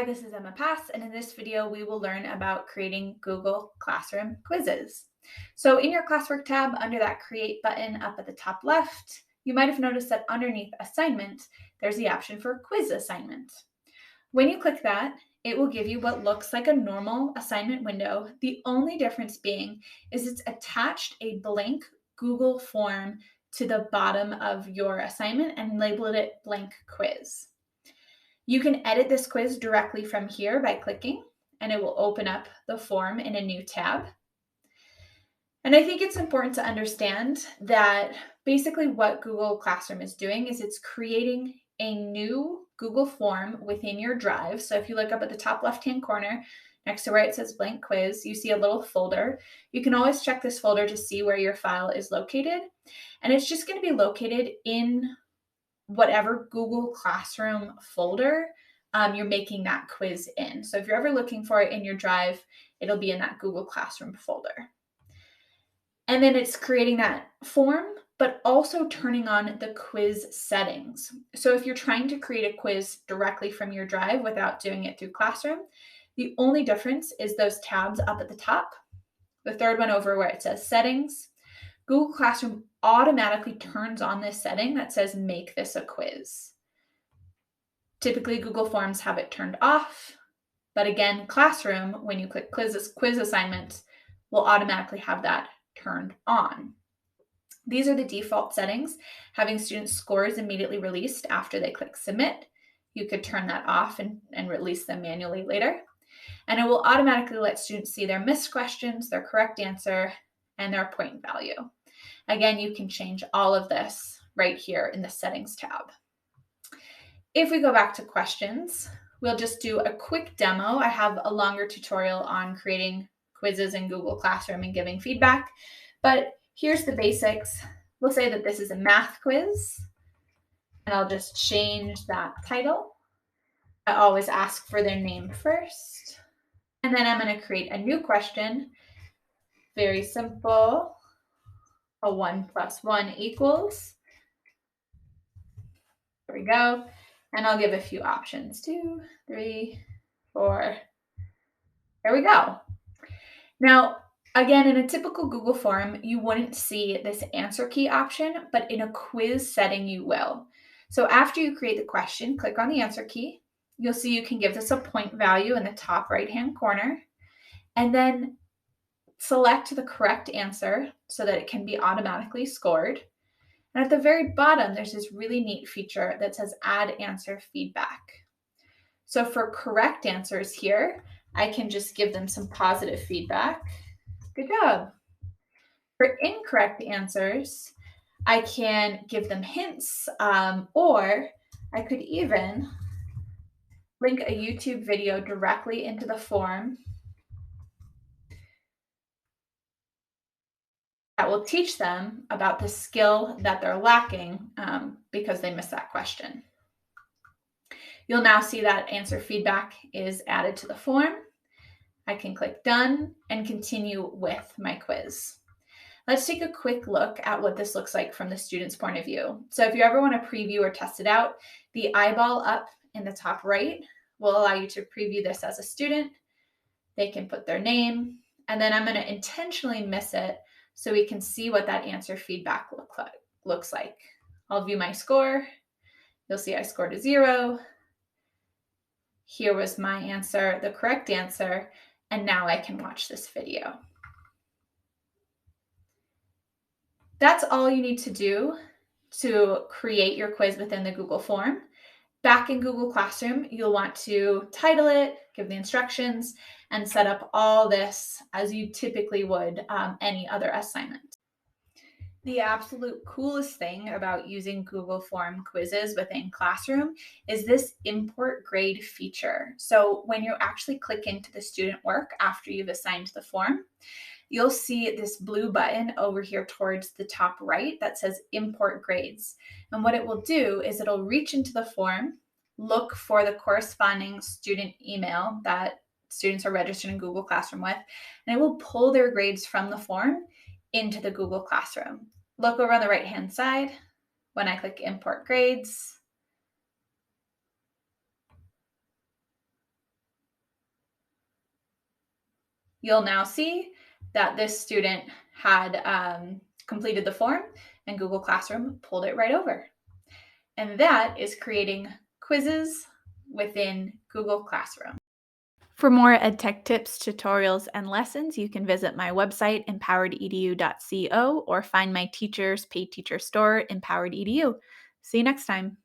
this is Emma Pass, and in this video, we will learn about creating Google Classroom quizzes. So in your classwork tab, under that Create button up at the top left, you might have noticed that underneath Assignment, there's the option for Quiz Assignment. When you click that, it will give you what looks like a normal assignment window. The only difference being is it's attached a blank Google form to the bottom of your assignment and labeled it Blank Quiz. You can edit this quiz directly from here by clicking, and it will open up the form in a new tab. And I think it's important to understand that basically what Google Classroom is doing is it's creating a new Google form within your Drive. So if you look up at the top left-hand corner, next to where it says Blank Quiz, you see a little folder. You can always check this folder to see where your file is located. And it's just going to be located in whatever Google Classroom folder you're making that quiz in. So if you're ever looking for it in your Drive, it'll be in that Google Classroom folder. And then it's creating that form, but also turning on the quiz settings. So if you're trying to create a quiz directly from your Drive without doing it through Classroom, the only difference is those tabs up at the top. The third one over where it says Settings, Google Classroom automatically turns on this setting that says make this a quiz. Typically, Google Forms have it turned off, but again, Classroom, when you click quiz assignment, will automatically have that turned on. These are the default settings, having students' scores immediately released after they click submit. You could turn that off and release them manually later. And it will automatically let students see their missed questions, their correct answer, and their point value. Again, you can change all of this right here in the Settings tab. If we go back to questions, we'll just do a quick demo. I have a longer tutorial on creating quizzes in Google Classroom and giving feedback, but here's the basics. We'll say that this is a math quiz, and I'll just change that title. I always ask for their name first, and then I'm going to create a new question. Very simple. A 1 + 1 equals. There we go. And I'll give a few options. 2, 3, 4. There we go. Now, again, in a typical Google form, you wouldn't see this answer key option, but in a quiz setting, you will. So after you create the question, click on the answer key. You'll see you can give this a point value in the top right-hand corner, and then select the correct answer so that it can be automatically scored. And at the very bottom, there's this really neat feature that says Add Answer Feedback. So for correct answers here, I can just give them some positive feedback. Good job. For incorrect answers, I can give them hints, or I could even link a YouTube video directly into the form that will teach them about the skill that they're lacking because they missed that question. You'll now see that answer feedback is added to the form. I can click Done and continue with my quiz. Let's take a quick look at what this looks like from the student's point of view. So if you ever want to preview or test it out, the eyeball up in the top right will allow you to preview this as a student. They can put their name, and then I'm going to intentionally miss it so we can see what that answer feedback looks like. I'll view my score. You'll see I scored a 0. Here was my answer, the correct answer, and now I can watch this video. That's all you need to do to create your quiz within the Google form. Back in Google Classroom, you'll want to title it, give the instructions, and set up all this as you typically would any other assignment. The absolute coolest thing about using Google Form quizzes within Classroom is this import grade feature. So when you actually click into the student work after you've assigned the form, you'll see this blue button over here towards the top right that says import grades. And what it will do is it'll reach into the form, look for the corresponding student email that students are registered in Google Classroom with, and it will pull their grades from the form into the Google Classroom. Look over on the right-hand side. When I click import grades, You'll now see that this student had completed the form and Google Classroom pulled it right over. And that is creating quizzes within Google Classroom. For more EdTech tips, tutorials, and lessons, you can visit my website, empoweredu.co, or find my teacher's paid teacher store, Empowered EDU. See you next time.